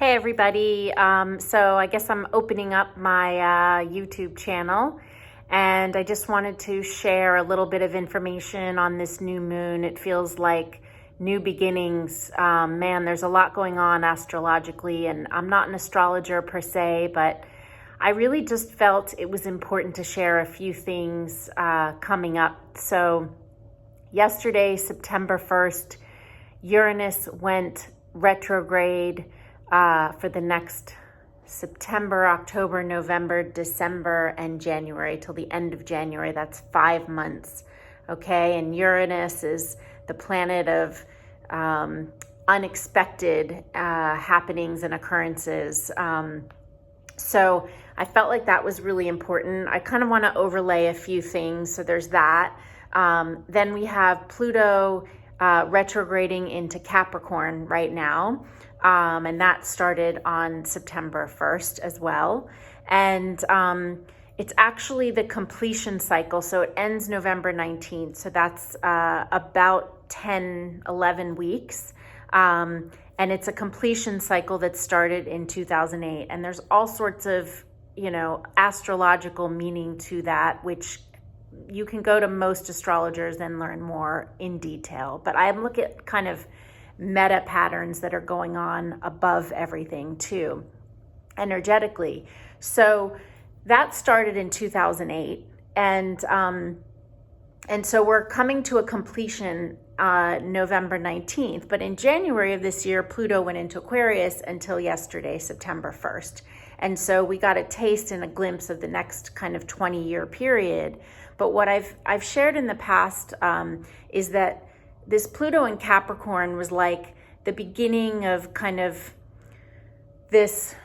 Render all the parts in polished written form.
Hey everybody, so I guess I'm opening up my YouTube channel, and I just wanted to share a little bit of information on this new moon. It feels like new beginnings. Man, there's a lot going on astrologically, and I'm not an astrologer per se, but I really just felt it was important to share a few things coming up. So yesterday, September 1st, Uranus went retrograde for the next September, October, November, December, and January till the end of January. That's 5 months, okay? And Uranus is the planet of unexpected happenings and occurrences. So I felt like that was really important. I kind of want to overlay a few things. So there's that. Then we have Pluto retrograding into Capricorn right now. And that started on September 1st as well. And it's actually the completion cycle. So it ends November 19th. So that's about 10, 11 weeks. And it's a completion cycle that started in 2008. And there's all sorts of, astrological meaning to that, which you can go to most astrologers and learn more in detail. But I'm looking at kind of meta patterns that are going on above everything too, energetically. So that started in 2008, and so we're coming to a completion November 19th. But in January of this year, Pluto went into Aquarius until yesterday, September 1st. And so we got a taste and a glimpse of the next kind of 20-year period. But what I've shared in the past is that this Pluto in Capricorn was like the beginning of kind of this,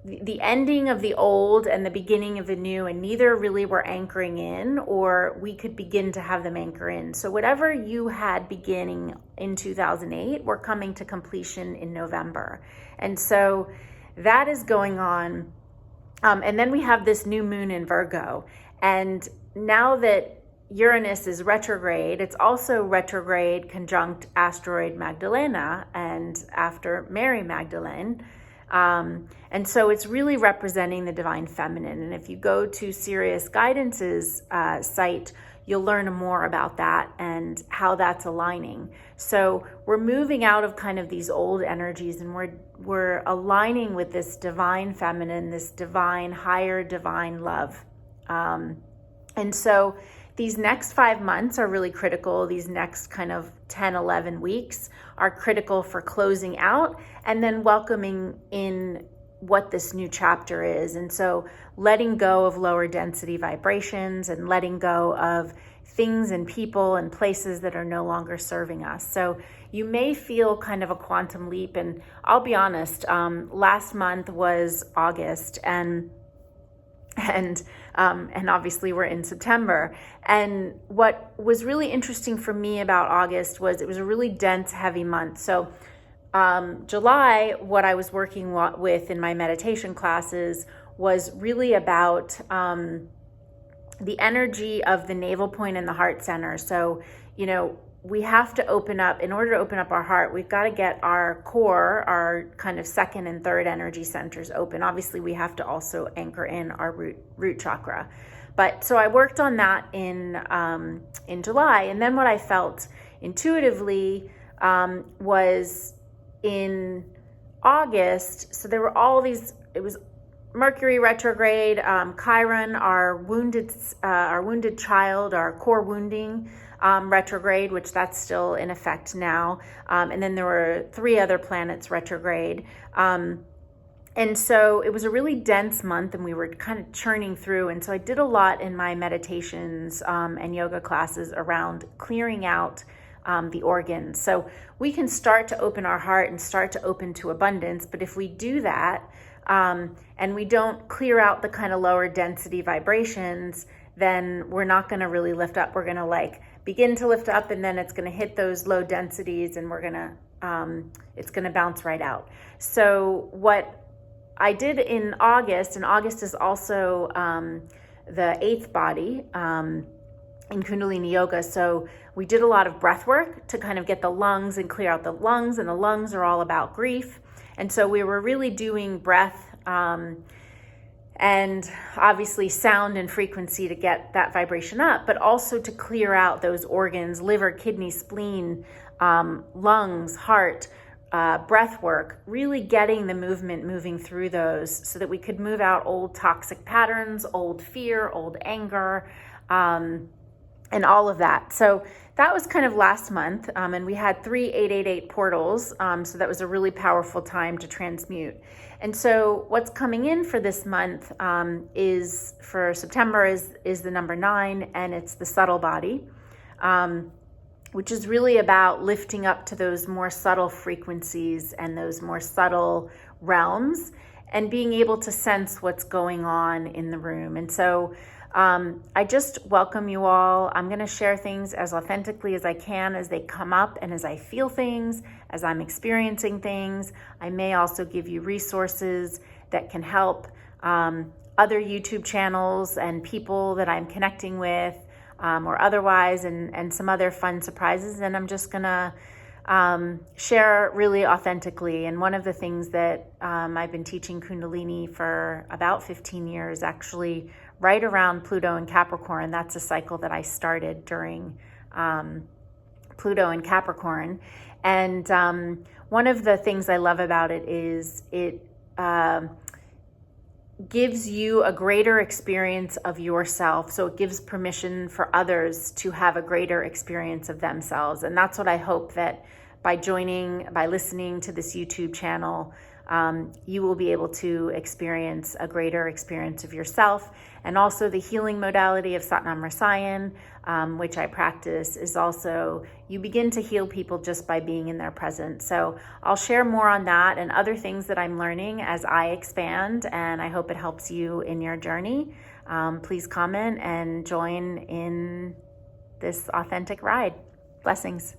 the ending of the old and the beginning of the new, and neither really were anchoring in, or we could begin to have them anchor in. So whatever you had beginning in 2008, we're coming to completion in November. And so that is going on. And then we have this new moon in Virgo. And now that Uranus is retrograde, it's also retrograde conjunct asteroid Magdalena and after Mary Magdalene. And so it's really representing the divine feminine. And if you go to Sirius Guidance's site, you'll learn more about that and how that's aligning. So we're moving out of kind of these old energies, and we're aligning with this divine feminine, this divine, higher divine love. And so these next 5 months are really critical. These next kind of 10, 11 weeks are critical for closing out and then welcoming in what this new chapter is. And so letting go of lower density vibrations and letting go of things and people and places that are no longer serving us. So you may feel kind of a quantum leap. And I'll be honest, last month was August, and obviously we're in September. And what was really interesting for me about August was it was a really dense, heavy month. So July, what I was working with in my meditation classes was really about the energy of the navel point and the heart center. So, we have to open up, in order to open up our heart, we've got to get our core, our kind of second and third energy centers open. Obviously, we have to also anchor in our root chakra. But so I worked on that in July. And then what I felt intuitively was in August. So there were all these, it was Mercury retrograde, Chiron, our wounded child, our core wounding, retrograde, which that's still in effect now. And then there were 3 other planets retrograde. And so it was a really dense month, and we were kind of churning through. And so I did a lot in my meditations and yoga classes around clearing out the organs. So we can start to open our heart and start to open to abundance. But if we do that, and we don't clear out the kind of lower density vibrations, then we're not going to really lift up. We're going to begin to lift up, and then it's going to hit those low densities, and it's going to bounce right out. So what I did in August, and August is also the 8th body in Kundalini Yoga. So we did a lot of breath work to kind of get the lungs and clear out the lungs, and the lungs are all about grief. And so we were really doing breath and obviously sound and frequency to get that vibration up, but also to clear out those organs, liver, kidney, spleen, lungs, heart, breath work, really getting the movement moving through those so that we could move out old toxic patterns, old fear, old anger, and all of that. So that was kind of last month, and we had 3 888 portals, so that was a really powerful time to transmute. And so what's coming in for this month is, for September, is the number 9, and it's the subtle body, which is really about lifting up to those more subtle frequencies and those more subtle realms and being able to sense what's going on in the room. And so I just welcome you all. I'm going to share things as authentically as I can as they come up and as I feel things, as I'm experiencing things. I may also give you resources that can help other YouTube channels and people that I'm connecting with or otherwise, and some other fun surprises. And I'm just going to share really authentically. And one of the things that I've been teaching Kundalini for about 15 years, actually right around Pluto and Capricorn. That's a cycle that I started during Pluto and Capricorn. And one of the things I love about it is it gives you a greater experience of yourself. So it gives permission for others to have a greater experience of themselves. And that's what I hope that by listening to this YouTube channel, you will be able to experience a greater experience of yourself. And also the healing modality of Satnam Rasayan, which I practice, is also, you begin to heal people just by being in their presence. So I'll share more on that and other things that I'm learning as I expand, and I hope it helps you in your journey. Please comment and join in this authentic ride. Blessings.